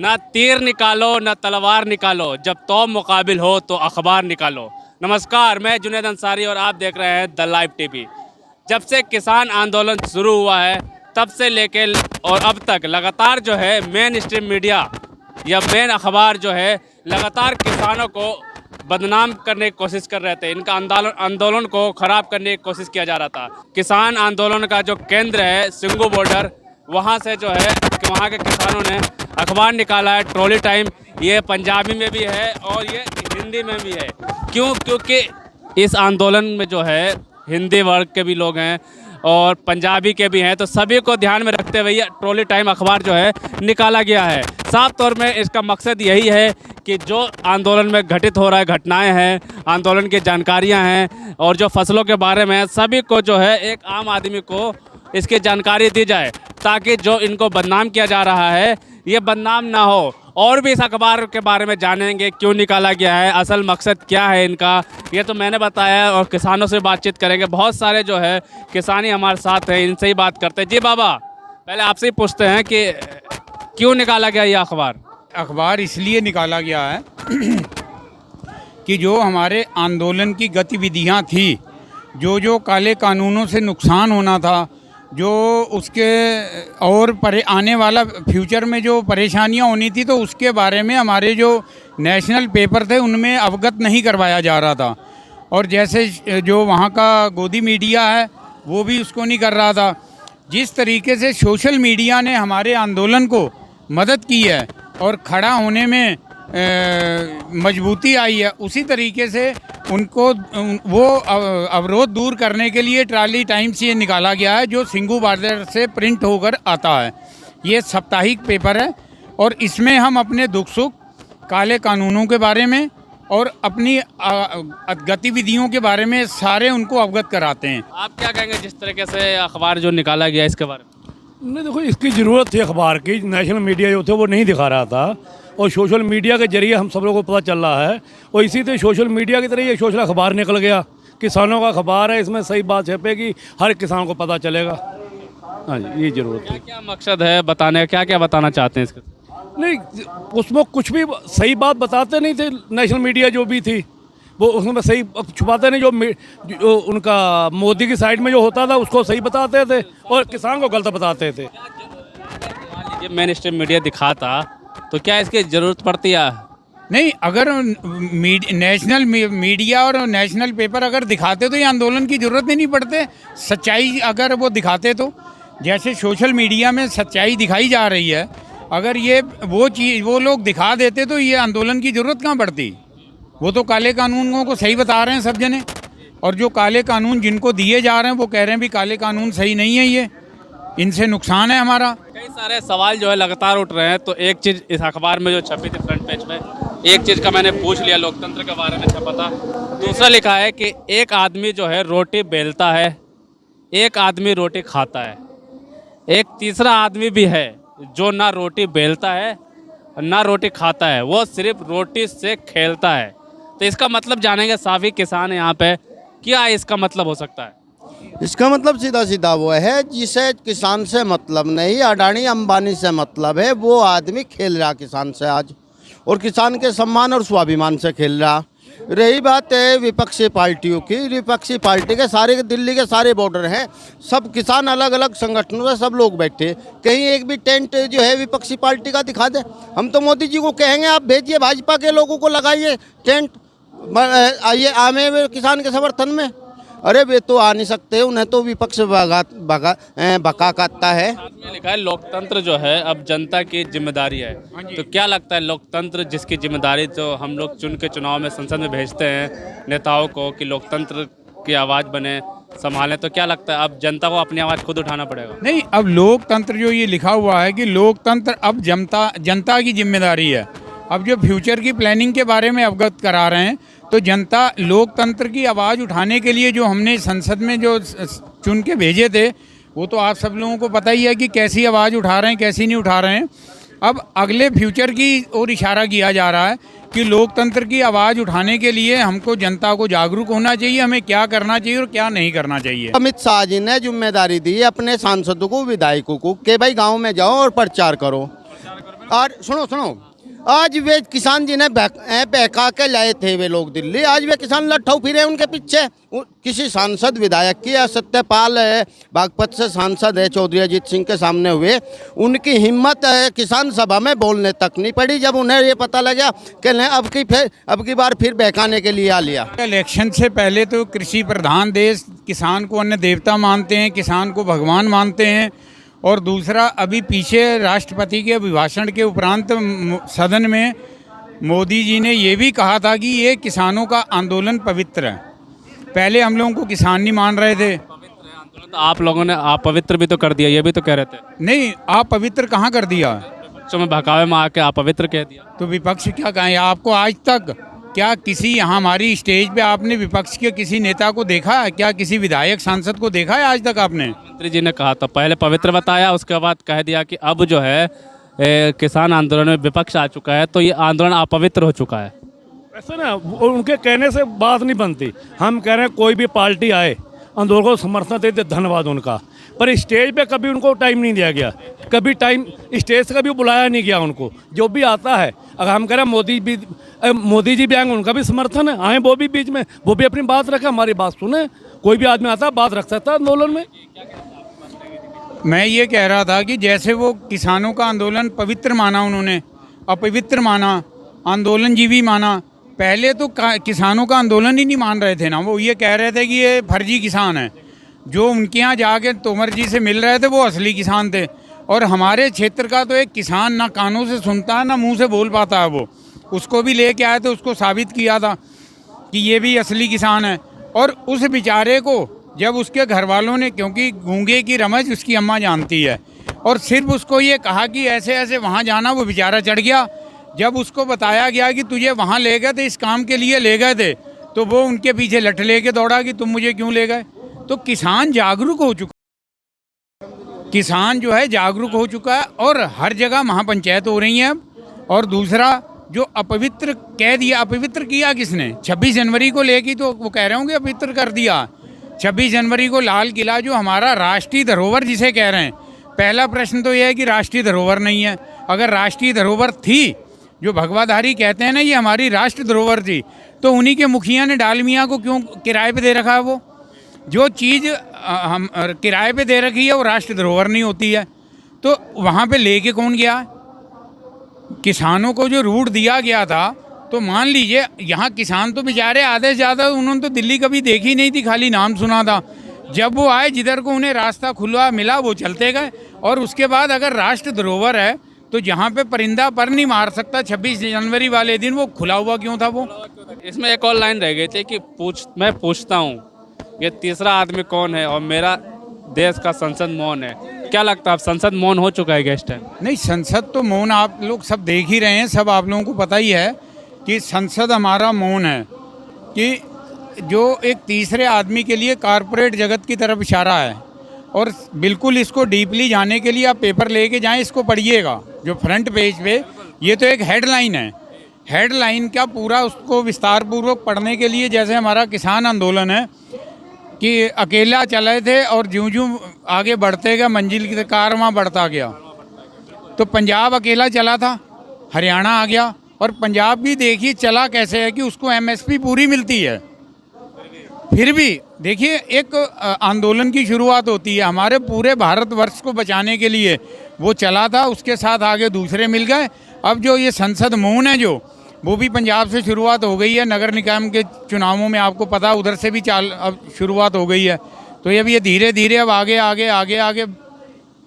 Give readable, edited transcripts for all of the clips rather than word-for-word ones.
ना तीर निकालो ना तलवार निकालो, जब तो मुकाबिल हो तो अखबार निकालो। नमस्कार, मैं जुनैद अंसारी और आप देख रहे हैं द लाइव टीवी। जब से किसान आंदोलन शुरू हुआ है तब से लेके और अब तक लगातार जो है मेन स्ट्रीम मीडिया या मेन अखबार जो है लगातार किसानों को बदनाम करने की कोशिश कर रहे थे। इनका आंदोलन को ख़राब करने की कोशिश किया जा रहा था। किसान आंदोलन का जो केंद्र है सिंगू बॉर्डर, वहाँ से जो है कि वहाँ के किसानों ने अखबार निकाला है ट्रॉली टाइम। ये पंजाबी में भी है और ये हिंदी में भी है। क्यों? क्योंकि इस आंदोलन में जो है हिंदी वर्ग के भी लोग हैं और पंजाबी के भी हैं, तो सभी को ध्यान में रखते हुए ये ट्रॉली टाइम अखबार जो है निकाला गया है। साफ तौर में इसका मकसद यही है कि जो आंदोलन में घटित हो रहा है, घटनाएं हैं, आंदोलन की जानकारियां हैं और जो फसलों के बारे में सभी को जो है एक आम आदमी को इसकी जानकारी दी जाए, ताकि जो इनको बदनाम किया जा रहा है ये बदनाम ना हो। और भी इस अखबार के बारे में जानेंगे, क्यों निकाला गया है, असल मकसद क्या है इनका, ये तो मैंने बताया। और किसानों से बातचीत करेंगे। बहुत सारे जो है किसानी हमारे साथ हैं, इनसे ही बात करते हैं। जी बाबा, पहले आपसे ही पूछते हैं कि क्यों निकाला गया ये अखबार? अखबार इसलिए निकाला गया है कि जो हमारे आंदोलन की गतिविधियां थी, जो काले कानूनों से नुकसान होना था, जो उसके और आने वाला फ्यूचर में जो परेशानियां होनी थी, तो उसके बारे में हमारे जो नेशनल पेपर थे उनमें अवगत नहीं करवाया जा रहा था। और जैसे जो वहाँ का गोदी मीडिया है वो भी उसको नहीं कर रहा था। जिस तरीके से सोशल मीडिया ने हमारे आंदोलन को मदद की है और खड़ा होने में मजबूती आई है, उसी तरीके से उनको वो अवरोध दूर करने के लिए ट्रॉली टाइम्स ये निकाला गया है, जो सिंगू बॉर्डर से प्रिंट होकर आता है। ये साप्ताहिक पेपर है और इसमें हम अपने दुख सुख, काले कानूनों के बारे में और अपनी गतिविधियों के बारे में सारे उनको अवगत कराते हैं। आप क्या कहेंगे जिस तरीके से अखबार जो निकाला गया इसके बारे में? नहीं, देखो, इसकी ज़रूरत थी अखबार की। नेशनल मीडिया जो थे वो नहीं दिखा रहा था और सोशल मीडिया के जरिए हम सब लोगों को पता चल रहा है। और इसी तरह सोशल मीडिया की तरह ये सोशल अखबार निकल गया। किसानों का अखबार है, इसमें सही बात छपेगी, हर किसान को पता चलेगा। हाँ जी, ये ज़रूरत है। क्या मकसद है बताने का? क्या क्या बताना चाहते हैं इसके? नहीं, उसमें कुछ भी सही बात बताते नहीं थे। नेशनल मीडिया जो भी थी वो उसमें सही छुपाते नहीं। जो उनका मोदी की साइड में जो होता था उसको सही बताते थे और किसान को गलत बताते थे। ये मेन स्ट्रीम मीडिया दिखाता तो क्या इसकी ज़रूरत पड़ती है? नहीं, अगर नेशनल मीडिया और नेशनल पेपर अगर दिखाते तो ये आंदोलन की ज़रूरत ही नहीं पड़ते। सच्चाई अगर वो दिखाते तो, जैसे सोशल मीडिया में सच्चाई दिखाई जा रही है, अगर ये वो लोग दिखा देते तो ये आंदोलन की ज़रूरत कहाँ पड़ती। वो तो काले कानूनों को सही बता रहे हैं सब जने, और जो काले कानून जिनको दिए जा रहे हैं वो कह रहे हैं भी काले कानून सही नहीं है, ये इनसे नुकसान है हमारा। कई सारे सवाल जो है लगातार उठ रहे हैं। तो एक चीज़ इस अखबार में जो छपी थी फ्रंट पेज में, एक चीज़ का मैंने पूछ लिया, लोकतंत्र के बारे में छपा था। दूसरा लिखा है कि एक आदमी जो है रोटी बेलता है, एक आदमी रोटी खाता है, एक तीसरा आदमी भी है जो ना रोटी बेलता है ना रोटी खाता है, वो सिर्फ रोटी से खेलता है। तो इसका मतलब जानेंगे साफी किसान यहाँ पे, क्या इसका मतलब हो सकता है? इसका मतलब सीधा सीधा वो है जिसे किसान से मतलब नहीं, अडानी अंबानी से मतलब है, वो आदमी खेल रहा किसान से आज, और किसान के सम्मान और स्वाभिमान से खेल रहा। रही बात है विपक्षी पार्टियों की, विपक्षी पार्टी के सारे दिल्ली के सारे बॉर्डर हैं, सब किसान अलग अलग संगठनों में सब लोग बैठे, कहीं एक भी टेंट जो है विपक्षी पार्टी का दिखा दे। हम तो मोदी जी को कहेंगे आप भेजिए भाजपा के लोगों को, लगाइए टेंट, आइए आमे हुए किसान के समर्थन में। अरे वे तो आ नहीं सकते, उन्हें तो विपक्ष बका करता है। साथ में लिखा है लोकतंत्र जो है अब जनता की जिम्मेदारी है। तो क्या लगता है लोकतंत्र जिसकी जिम्मेदारी तो हम लोग चुन के चुनाव में संसद में भेजते हैं नेताओं को कि लोकतंत्र की आवाज़ बने, संभालें, तो क्या लगता है अब जनता को अपनी आवाज़ खुद उठाना पड़ेगा? नहीं, अब लोकतंत्र जो ये लिखा हुआ है कि लोकतंत्र अब जनता की जिम्मेदारी है। अब जो फ्यूचर की प्लानिंग के बारे में अवगत करा रहे हैं, तो जनता लोकतंत्र की आवाज़ उठाने के लिए जो हमने संसद में जो चुन के भेजे थे, वो तो आप सब लोगों को पता ही है कि कैसी आवाज़ उठा रहे हैं, कैसी नहीं उठा रहे हैं। अब अगले फ्यूचर की ओर इशारा किया जा रहा है कि लोकतंत्र की आवाज़ उठाने के लिए हमको जनता को जागरूक होना चाहिए, हमें क्या करना चाहिए और क्या नहीं करना चाहिए। अमित शाह जी ने जिम्मेदारी दी है अपने सांसदों को, विधायकों को, कि भाई गाँव में जाओ और प्रचार करो। और सुनो सुनो, आज वे किसान जिन्हें बहका के लाए थे वे लोग दिल्ली, आज वे किसान लट्ठौ फिरे उनके पीछे। किसी सांसद विधायक की, या सत्यपाल है बागपत से सांसद है, चौधरी अजीत सिंह के सामने हुए, उनकी हिम्मत है किसान सभा में बोलने तक नहीं पड़ी जब उन्हें ये पता लगा कि नहीं अब की बार फिर बहकाने के लिए आ लिया। इलेक्शन से पहले तो कृषि प्रधान देश, किसान को अन्य देवता मानते हैं, किसान को भगवान मानते हैं। और दूसरा, अभी पीछे राष्ट्रपति के अभिभाषण के उपरांत सदन में मोदी जी ने ये भी कहा था कि ये किसानों का आंदोलन पवित्र है। पहले हम लोगों को किसान नहीं मान रहे थे। तो आप लोगों ने आप पवित्र भी तो कर दिया, ये भी तो कह रहे थे। नहीं, आप पवित्र कहाँ कर दिया? बच्चों में बहकावे में आके आप पवित्र कह दिया। तो विपक्ष क्या कहें? आपको आज तक क्या किसी यहाँ हमारी स्टेज पे आपने विपक्ष के किसी नेता को देखा है? क्या किसी विधायक सांसद को देखा है आज तक आपने? मंत्री जी ने कहा था, पहले पवित्र बताया, उसके बाद कह दिया कि अब जो है किसान आंदोलन में विपक्ष आ चुका है तो ये आंदोलन अपवित्र हो चुका है। ऐसा ना, उनके कहने से बात नहीं बनती। हम कह रहे हैं कोई भी पार्टी आए आंदोलन को समर्थन देते, धन्यवाद उनका, पर स्टेज पे कभी उनको टाइम नहीं दिया गया, कभी टाइम स्टेज से कभी बुलाया नहीं गया उनको। जो भी आता है, अगर हम कह रहे हैं मोदी जी भी आएंगे, उनका भी समर्थन है, आए वो भी बीच में, वो भी अपनी बात रखे, हमारी बात सुने। कोई भी आदमी आता है, बात रख सकता है आंदोलन में। मैं ये कह रहा था कि जैसे वो किसानों का आंदोलन पवित्र माना, उन्होंने अपवित्र माना, आंदोलनजीवी माना। पहले तो किसानों का आंदोलन ही नहीं मान रहे थे ना, वो ये कह रहे थे कि ये फर्जी किसान है। जो उनके यहाँ जाके तोमर जी से मिल रहे थे वो असली किसान थे। और हमारे क्षेत्र का तो एक किसान ना कानों से सुनता है ना मुंह से बोल पाता है। वो उसको भी लेके आए थे, उसको साबित किया था कि ये भी असली किसान है। और उस बेचारे को जब उसके घर वालों ने, क्योंकि गूंगे की रमज उसकी अम्मा जानती है, और सिर्फ उसको ये कहा कि ऐसे ऐसे वहाँ जाना, वो बेचारा चढ़ गया। जब उसको बताया गया कि तुझे वहाँ ले गए थे, इस काम के लिए ले गए थे, तो वो उनके पीछे लठ लेके दौड़ा कि तुम मुझे क्यों ले गए। तो किसान जागरूक हो चुका, किसान जो है जागरूक हो चुका है, और हर जगह महापंचायत हो रही है अब। और दूसरा, जो अपवित्र कह दिया, अपवित्र किया किसने? 26 जनवरी को लेके तो वो कह रहे होंगे अपवित्र कर दिया। 26 जनवरी को लाल किला, जो हमारा राष्ट्रीय धरोहर जिसे कह रहे हैं, पहला प्रश्न तो यह है कि राष्ट्रीय धरोहर नहीं है। अगर राष्ट्रीय धरोहर थी, जो भगवाधारी कहते हैं ना ये हमारी राष्ट्रीय धरोहर थी, तो उन्हीं के मुखिया ने डालमिया को क्यों किराए पे दे रखा है? वो जो चीज़ हम किराए पे दे रखी है वो राष्ट्रीय धरोहर नहीं होती है। तो वहाँ पे लेके कौन गया? किसानों को जो रूट दिया गया था, तो मान लीजिए यहाँ किसान तो बेचारे आधे से ज़्यादा उन्होंने तो दिल्ली कभी देखी नहीं थी, खाली नाम सुना था। जब वो आए, जिधर को उन्हें रास्ता खुला मिला वो चलते गए। और उसके बाद अगर राष्ट्र धरोहर है तो जहाँ पे परिंदा पर नहीं मार सकता, 26 जनवरी वाले दिन वो खुला हुआ क्यों था? वो इसमें एक और लाइन रह गई थी कि मैं पूछता हूँ ये तीसरा आदमी कौन है और मेरा देश का संसद मौन है। क्या लगता है, अब संसद मौन हो चुका है गेस्ट टाइम? नहीं, संसद तो मौन आप लोग सब देख ही रहे हैं, सब आप लोगों को पता ही है कि संसद हमारा मौन है, कि जो एक तीसरे आदमी के लिए कारपोरेट जगत की तरफ इशारा है। और बिल्कुल इसको डीपली जाने के लिए आप पेपर लेके जाएं, इसको पढ़िएगा जो फ्रंट पेज पे, ये तो एक हेडलाइन है। हेडलाइन का पूरा उसको विस्तार पूर्वक पढ़ने के लिए, जैसे हमारा किसान आंदोलन है कि अकेला चले थे और ज्यों-ज्यों आगे बढ़ते गए मंजिल की कारवां बढ़ता गया। तो पंजाब अकेला चला था, हरियाणा आ गया, और पंजाब भी देखिए चला कैसे है कि उसको एमएसपी पूरी मिलती है। फिर भी देखिए एक आंदोलन की शुरुआत होती है, हमारे पूरे भारतवर्ष को बचाने के लिए वो चला था, उसके साथ आगे दूसरे मिल गए। अब जो ये संसद मौन है जो, वो भी पंजाब से शुरुआत हो गई है। नगर निकाय के चुनावों में आपको पता उधर से भी अब शुरुआत हो गई है। तो ये धीरे धीरे अब आगे आगे आगे आगे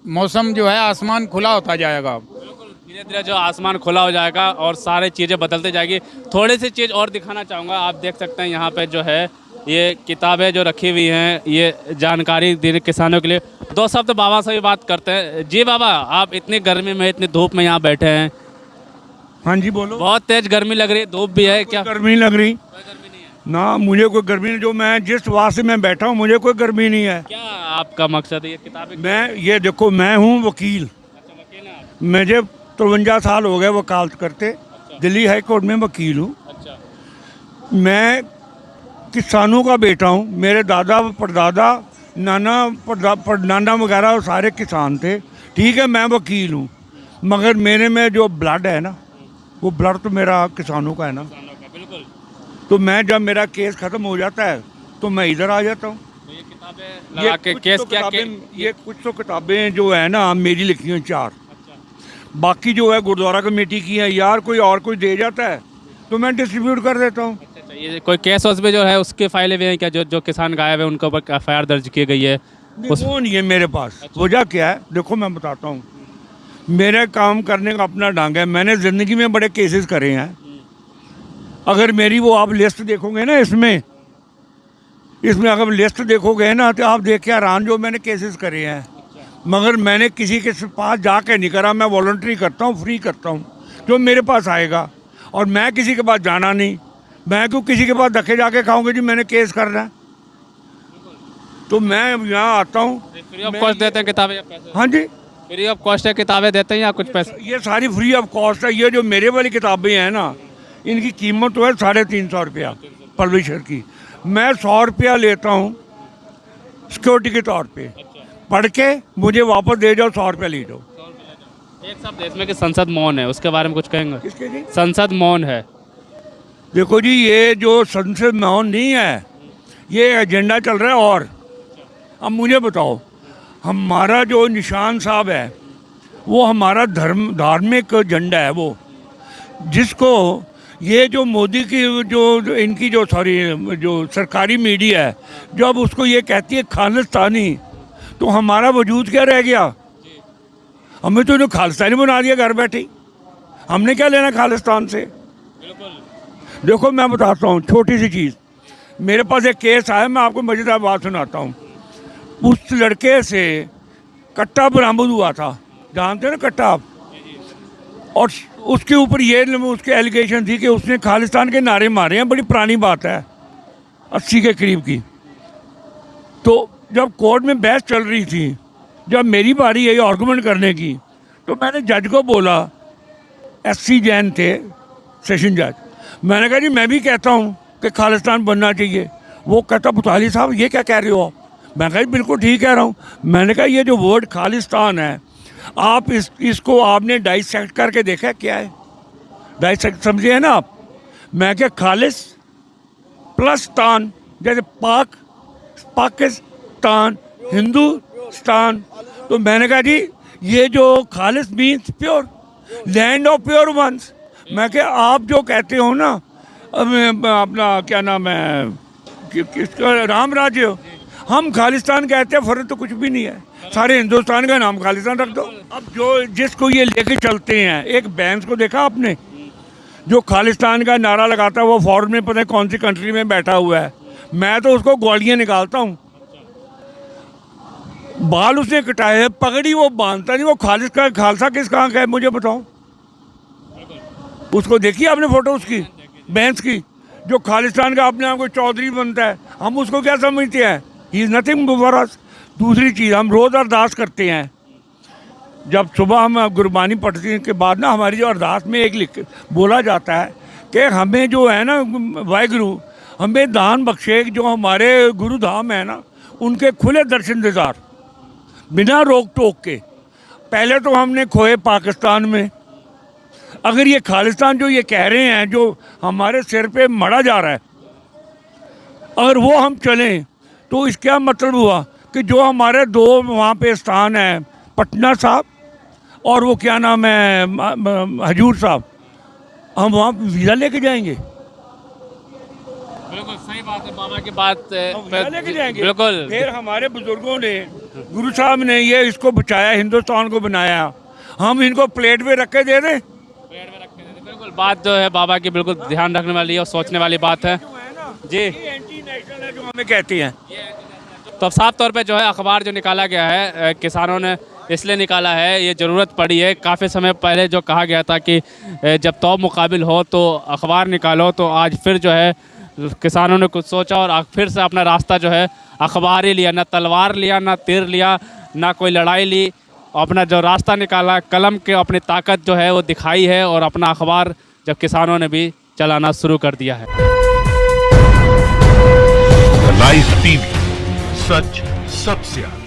मौसम जो है आसमान खुला होता जाएगा। धीरे धीरे जो आसमान खुला हो जाएगा और सारी चीज़ें बदलते जाएगी। थोड़ी सी चीज़ और दिखाना चाहूँगा, आप देख सकते हैं यहाँ पे जो है ये किताबें जो रखी हुई हैं, ये जानकारी देने किसानों के लिए। दो शब्द बाबा से भी बात करते हैं। जी बाबा, आप इतनी गर्मी में, इतनी धूप में यहाँ बैठे हैं। हाँ जी बोलो। बहुत तेज गर्मी लग रही है, धूप भी है, क्या गर्मी लग रही? कोई गर्मी नहीं है ना, मुझे कोई गर्मी नहीं। जो मैं जिस वास्ते में बैठा हूँ मुझे कोई गर्मी नहीं है। क्या आपका मकसद है? ये किताबें मैं ये देखो, मैं हूँ वकील। अच्छा, वकील हैं आप? मुझे 53 साल हो गए वकालत करते। दिल्ली हाई कोर्ट में वकील हूँ। अच्छा, मैं किसानों का बेटा हूँ। मेरे दादा परदादा नाना परनाना वगैरह सारे किसान थे। ठीक है, मैं वकील हूँ। मगर मेरे में जो ब्लड है ना, वो ब्लड तो मेरा किसानों का है ना। बिल्कुल। तो मैं जब मेरा केस ख़त्म हो जाता है तो मैं इधर आ जाता हूँ। तो ये किताबें लगा के कुछ केस तो क्या ये कुछ तो किताबें जो है ना मेरी लिखी हैं 4, बाकी जो है गुरुद्वारा कमेटी की है। यार कोई और कोई दे जाता है तो मैं डिस्ट्रीब्यूट कर देता हूँ। अच्छा, ये कोई केस उसमें जो है उसके फाइलें भी हैं क्या, जो जो किसान गायब है उनके ऊपर FIR दर्ज की गई है? वो नहीं है मेरे पास। वजह क्या है, देखो मैं बताता हूँ। मेरे काम करने का अपना ढंग है। मैंने ज़िंदगी में बड़े केसेस करे हैं। अगर मेरी वो आप लिस्ट देखोगे ना, इसमें अगर लिस्ट देखोगे ना तो आप देख के हैरान जो मैंने केसेस करे हैं। मगर मैंने किसी के पास जाके नहीं करा। मैं वॉलंटरी करता हूँ, फ्री करता हूँ जो मेरे पास आएगा। और मैं किसी के पास जाना नहीं। मैं क्यों किसी के पास धक्के जाके खाऊंगा जी मैंने केस करना है। तो मैं यहाँ आता हूँ। फ्री ऑफ कॉस्ट देते हैं किताबें या पैसे? हाँ जी, फ्री ऑफ कॉस्ट है किताबें देते हैं या कुछ पैसे? ये सारी फ्री ऑफ कॉस्ट है। ये जो मेरे वाली किताबें हैं ना, इनकी कीमत तो है 350 रुपया पब्लिशर की। मैं 100 रुपया लेता हूँ सिक्योरिटी के तौर पे। पढ़ के मुझे वापस दे जाओ, 100 रुपया ले जाओ। एक शब्द इसमें कि संसद मौन है, उसके बारे में कुछ कहेंगे? किसके जी? संसद मौन है। देखो जी, ये जो संसद मौन नहीं है, ये एजेंडा चल रहा है। और अब मुझे बताओ, हमारा जो निशान साहब है वो हमारा धार्मिक झंडा है। वो जिसको ये जो मोदी की जो इनकी जो जो सरकारी मीडिया है, जब उसको ये कहती है खालिस्तानी, तो हमारा वजूद क्या रह गया? हमें तो इन्हें खालिस्तानी बना दिया घर बैठे। हमने क्या लेना खालिस्तान से? देखो मैं बताता हूँ छोटी सी चीज़। मेरे पास एक केस आया, मैं आपको मज़ेदार बात सुनाता हूँ। उस लड़के से कट्टा बरामद हुआ था, जानते हैं ना कट्टा आप? और उसके ऊपर ये उसके एलिगेशन थी कि उसने खालिस्तान के नारे मारे हैं। बड़ी पुरानी बात है, 80 के करीब की। तो जब कोर्ट में बहस चल रही थी, जब मेरी बारी आई आर्गूमेंट करने की, तो मैंने जज को बोला, SC जैन थे सेशन जज, मैंने कहा जी मैं भी कहता हूँ कि खालिस्तान बनना चाहिए। वो कहता पुताली साहब ये क्या कह रहे हो आप? मैं कहा बिल्कुल ठीक कह रहा हूँ। मैंने कहा ये जो वर्ड खालिस्तान है, आप इसको आपने डाइसेक्ट करके देखा क्या है? डाइसेक्ट समझे है ना आप? मैं क्या खालिस प्लस तान, जैसे पाकिस्तान, हिंदुस्तान। तो मैंने कहा जी ये जो खालिस means pure, land of pure ones. मैं क्या आप जो कहते हो ना अपना क्या नाम है किसका राम राज्य, हम खालिस्तान कहते हैं, फर्क तो कुछ भी नहीं है। सारे हिंदुस्तान का नाम खालिस्तान रख दो। अब जो जिसको ये लेके चलते हैं, एक बैंस को देखा आपने जो खालिस्तान का नारा लगाता है, वो फॉरेन में पता है कौन सी कंट्री में बैठा हुआ है। मैं तो उसको ग्वालियाँ निकालता हूँ। बाल उसने कटाए हैं, पगड़ी वो बांधता नहीं। वो खालसा किस कहाँ का है मुझे बताओ? उसको देखिए आपने फोटो उसकी बैंस की, जो खालिस्तान का अपने आप को चौधरी बनता है। हम उसको क्या समझते हैं? He is nothing for us. दूसरी चीज़, हम रोज़ अरदास करते हैं। जब सुबह हम गुरबानी पढ़ने के बाद ना, हमारी जो अरदास में एक बोला जाता है कि हमें जो है ना वाहिगुरु हमें दान बख्शे, जो हमारे गुरु धाम है ना उनके खुले दर्शन दीदार बिना रोक टोक के। पहले तो हमने खोए पाकिस्तान में। अगर ये खालिस्तान जो ये कह रहे हैं, जो हमारे सिर पे मढ़ा जा रहा है, अगर वो हम चलें तो इसका मतलब हुआ कि जो हमारे 2 वहाँ पे स्थान हैं, पटना साहब और वो क्या नाम है हजूर साहब, हम वहाँ वीज़ा लेके जाएंगे। बिल्कुल सही बात है, बाबा की बात लेके जाएंगे। बिल्कुल। फिर हमारे बुजुर्गों ने, गुरु साहब ने ये इसको बचाया, हिंदुस्तान को बनाया। हम इनको प्लेट पे रख के दे दें? बिल्कुल बात जो है बाबा की बिल्कुल ध्यान रखने वाली और सोचने वाली बात है जी। एंटी नेशनल है जो हमें कहती हैं। तो अब साफ तौर पे जो है अखबार जो निकाला गया है, किसानों ने इसलिए निकाला है, ये ज़रूरत पड़ी है। काफ़ी समय पहले जो कहा गया था कि जब तौब मुकाबिल हो तो अखबार निकालो, तो आज फिर जो है किसानों ने कुछ सोचा और फिर से अपना रास्ता जो है अखबार ही लिया। ना तलवार लिया, ना तीर लिया, ना कोई लड़ाई ली। अपना जो रास्ता निकाला, कलम के अपनी ताकत जो है वो दिखाई है, और अपना अखबार जब किसानों ने भी चलाना शुरू कर दिया है। लाइव टीवी, सच सबसे आगे।